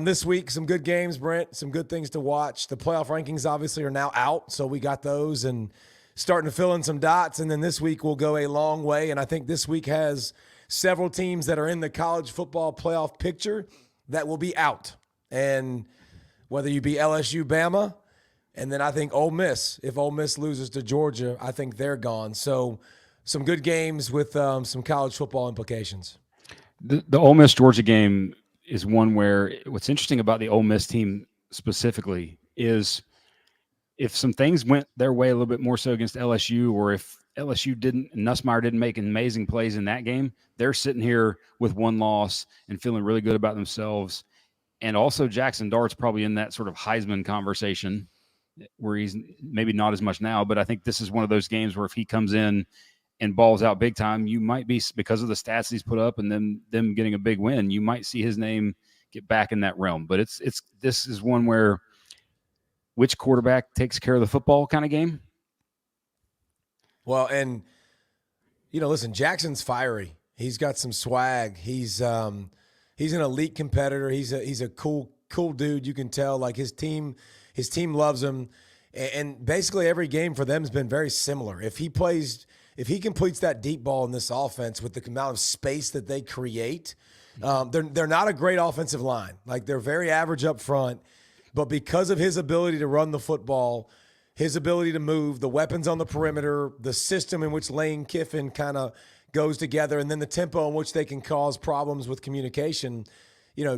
This week, some good games, Brent, some good things to watch. The playoff rankings obviously are now out, so we got those and starting to fill in some dots. And then this week will go a long way. And I think this week has several teams that are in the college football playoff picture that will be out. And whether you be LSU, Bama, and then I think Ole Miss, if Ole Miss loses to Georgia, I think they're gone. So some good games with some college football implications. The Ole Miss Georgia game is one where what's interesting about the Ole Miss team specifically is if some things went their way a little bit more so against LSU, or if LSU didn't, Nussmeier didn't make amazing plays in that game, they're sitting here with one loss and feeling really good about themselves. And also Jackson Dart's probably in that sort of Heisman conversation where he's maybe not as much now, but I think this is one of those games where if he comes in and balls out big time, you might be, because of the stats he's put up and then them getting a big win, you might see his name get back in that realm. But this is one where which quarterback takes care of the football kind of game. Well, and listen, Jackson's fiery. He's got some swag. He's an elite competitor. He's a cool dude. You can tell, like his team loves him. And basically every game for them has been very similar. If he completes that deep ball in this offense with the amount of space that they create, they're not a great offensive line. Like they're very average up front, but because of his ability to run the football, his ability to move, the weapons on the perimeter, the system in which Lane Kiffin kind of goes together, and then the tempo in which they can cause problems with communication,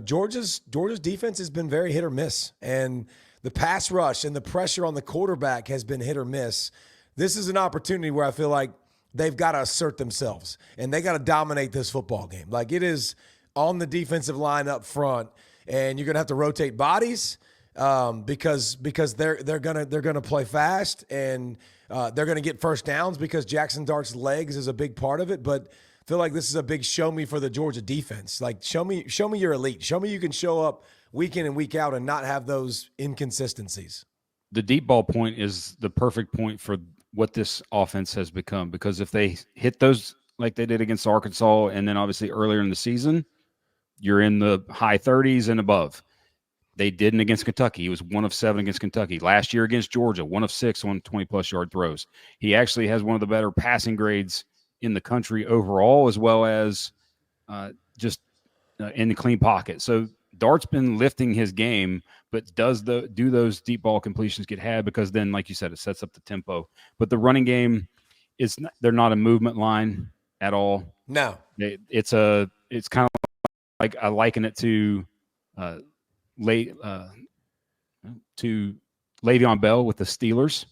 Georgia's defense has been very hit or miss, and the pass rush and the pressure on the quarterback has been hit or miss. This is an opportunity where I feel like they've got to assert themselves, and they got to dominate this football game. Like it is on the defensive line up front, and you're going to have to rotate bodies because they're gonna play fast, and they're going to get first downs because Jackson Dart's legs is a big part of it. But I feel like this is a big show me for the Georgia defense. Like show me you're elite. Show me you can show up week in and week out and not have those inconsistencies. The deep ball point is the perfect point for what this offense has become, because if they hit those like they did against Arkansas and then obviously earlier in the season, you're in the high 30s and above. They didn't against Kentucky. He was 1 of 7 against Kentucky. Last year against Georgia, 1 of 6 on 20-plus yard throws. He actually has one of the better passing grades in the country overall, as well as just in the clean pocket. So Dart's been lifting his game, but do those deep ball completions get had? Because then, like you said, it sets up the tempo. But the running game they're not a movement line at all. No, it's kind of like I liken it to Le'Veon Bell with the Steelers,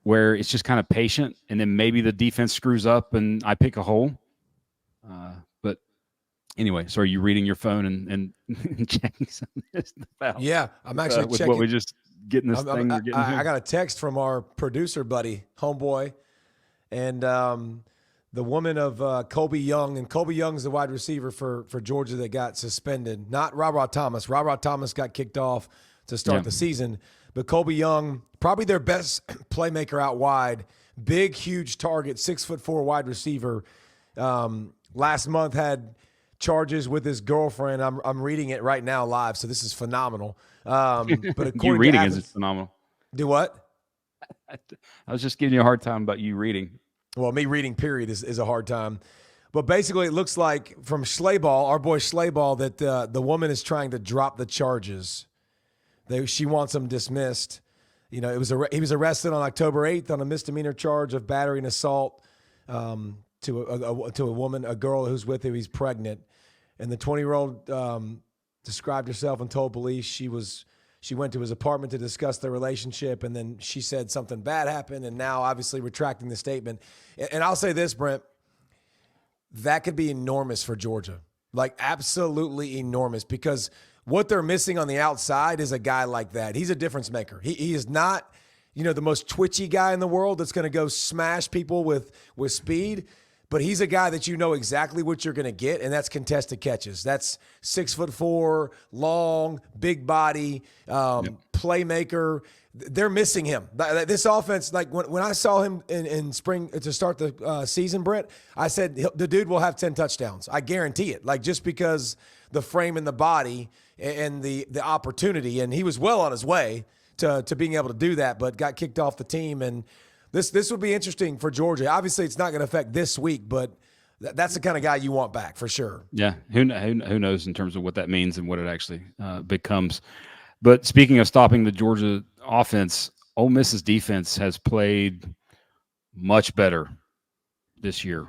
where it's just kind of patient, and then maybe the defense screws up and I pick a hole. But anyway, so are you reading your phone and checking something? Yeah, I'm actually with checking. What we just getting this thing. I got a text from our producer buddy, homeboy, and the woman of Kobe Young, and Kobe Young's the wide receiver for Georgia that got suspended. Not Rob Thomas. Rob Thomas got kicked off to start the season, but Kobe Young, probably their best playmaker out wide, big, huge target, 6'4" wide receiver. Last month had charges with his girlfriend. I'm reading it right now live, so this is phenomenal. But you reading is phenomenal. Do what? I was just giving you a hard time about you reading. Well, me reading, period, is a hard time. But basically, it looks like from Schlaball, our boy Schlaball, that the woman is trying to drop the charges. She wants him dismissed. He was arrested on October 8th on a misdemeanor charge of battery and assault to a woman, a girl who's with him. He's pregnant. And the 20-year-old described herself and told police she went to his apartment to discuss their relationship, and then she said something bad happened, and now obviously retracting the statement. And I'll say this, Brent, that could be enormous for Georgia, like absolutely enormous, because what they're missing on the outside is a guy like that. He's a difference maker. He is not, the most twitchy guy in the world that's going to go smash people with speed. But he's a guy that you know exactly what you're going to get, and that's contested catches. That's 6'4", long, big body, playmaker. They're missing him. This offense, like when I saw him in spring to start the season, Brent, I said the dude will have 10 touchdowns. I guarantee it. Like just because the frame and the body and the opportunity. And he was well on his way to being able to do that, but got kicked off the team. And this would be interesting for Georgia. Obviously, it's not going to affect this week, but that's the kind of guy you want back for sure. Yeah, who knows in terms of what that means and what it actually becomes. But speaking of stopping the Georgia offense, Ole Miss's defense has played much better this year.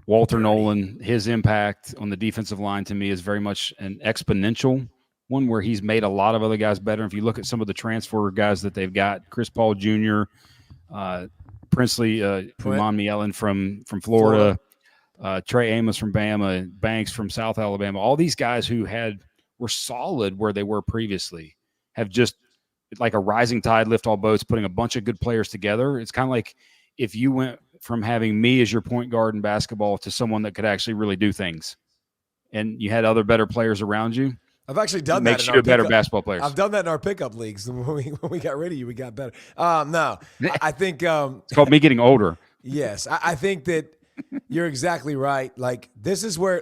Walter Nolan, his impact on the defensive line to me is very much an exponential one where he's made a lot of other guys better. If you look at some of the transfer guys that they've got, Chris Paul Jr., Princely, Umami Ellen from Florida. Trey Amos from Bama, Banks from South Alabama, all these guys who were solid where they were previously have just like a rising tide lift all boats, putting a bunch of good players together. It's kind of like if you went from having me as your point guard in basketball to someone that could actually really do things and you had other better players around you. I've actually done that. Makes you a better basketball player. I've done that in our pickup leagues. When we got rid of you, we got better. No, I think it's called me getting older. Yes, I think that you're exactly right. Like this is where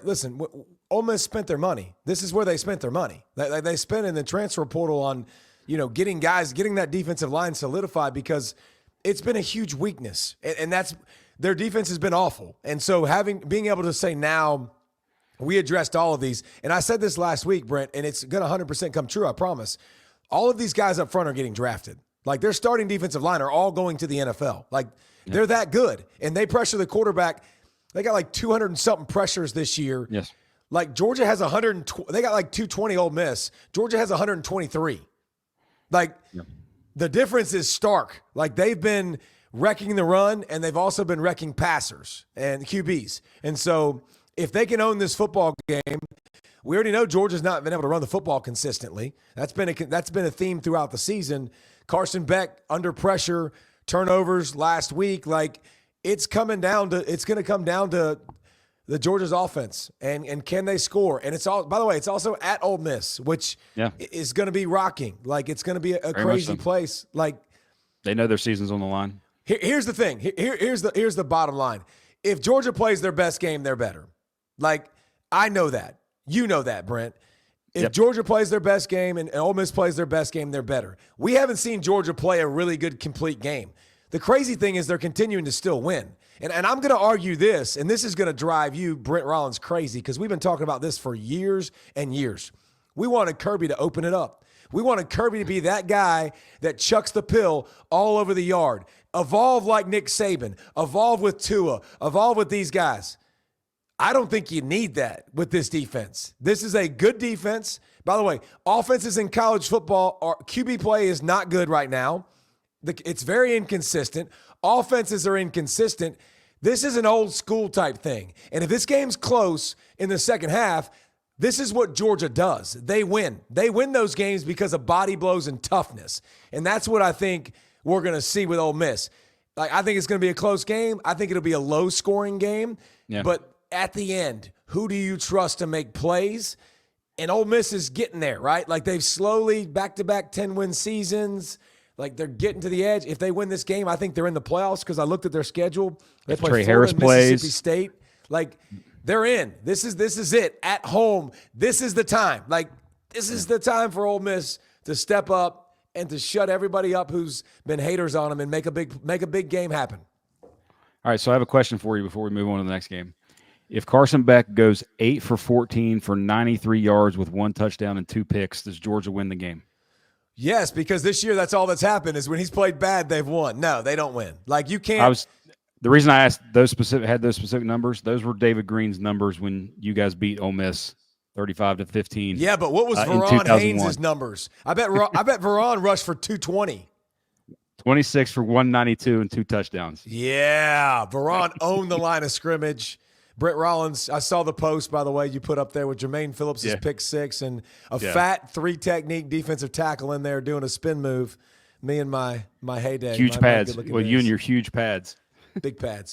Ole Miss spent their money. This is where they spent their money. They spent in the transfer portal on, getting that defensive line solidified because it's been a huge weakness, and that's their defense has been awful. And so being able to say now, we addressed all of these. And I said this last week, Brent, and it's going to 100% come true, I promise. All of these guys up front are getting drafted. Like, their starting defensive line are all going to the NFL. Like, they're that good. And they pressure the quarterback. They got like 200 and something pressures this year. Yes. Like, Georgia has 120. They got like 220 Ole Miss. Georgia has 123. Like, the difference is stark. Like, they've been wrecking the run, and they've also been wrecking passers and QBs. And so if they can own this football game, we already know Georgia's not been able to run the football consistently. That's been a theme throughout the season. Carson Beck under pressure, turnovers last week. Like, it's going to come down to the Georgia's offense and can they score? And it's all, by the way, it's also at Ole Miss, which is going to be rocking. Like, it's going to be a crazy place. Like, they know their season's on the line. Here's the thing. Here's the bottom line. If Georgia plays their best game, they're better. Like, I know that. You know that, Brent. If Georgia plays their best game and Ole Miss plays their best game, they're better. We haven't seen Georgia play a really good, complete game. The crazy thing is they're continuing to still win. And I'm going to argue this, and this is going to drive you, Brent Rollins, crazy, because we've been talking about this for years and years. We wanted Kirby to open it up. We wanted Kirby to be that guy that chucks the pill all over the yard. Evolve like Nick Saban. Evolve with Tua. Evolve with these guys. I don't think you need that with this defense. This is a good defense. By the way, offenses in college football, QB play is not good right now. It's very inconsistent. Offenses are inconsistent. This is an old school type thing. And if this game's close in the second half, this is what Georgia does. They win. They win those games because of body blows and toughness. And that's what I think we're going to see with Ole Miss. Like, I think it's going to be a close game. I think it'll be a low-scoring game. Yeah. But at the end, who do you trust to make plays? And Ole Miss is getting there, right? Like, they've slowly, back-to-back 10-win seasons, like, they're getting to the edge. If they win this game, I think they're in the playoffs because I looked at their schedule. They play Trey Florida Harris and Mississippi State. Like, they're in. This is it. At home, this is the time. Like, this is the time for Ole Miss to step up and to shut everybody up who's been haters on them and make a big game happen. All right, so I have a question for you before we move on to the next game. If Carson Beck goes 8 for 14 for 93 yards with 1 touchdown and 2 picks, does Georgia win the game? Yes, because this year that's all that's happened is when he's played bad, they've won. No, they don't win. Like, you can't. The reason I asked those specific numbers, those were David Green's numbers when you guys beat Ole Miss 35-15. Yeah, but what was Veron Haynes' numbers? I bet Veron rushed for 220. 26 for 192 and 2 touchdowns. Yeah, Veron owned the line of scrimmage. Brett Rollins, I saw the post, by the way, you put up there with Jermaine Phillips' pick 6 and a fat 3-technique defensive tackle in there doing a spin move. Me and my heyday. Huge pads. Well, you and your huge pads. Big pads.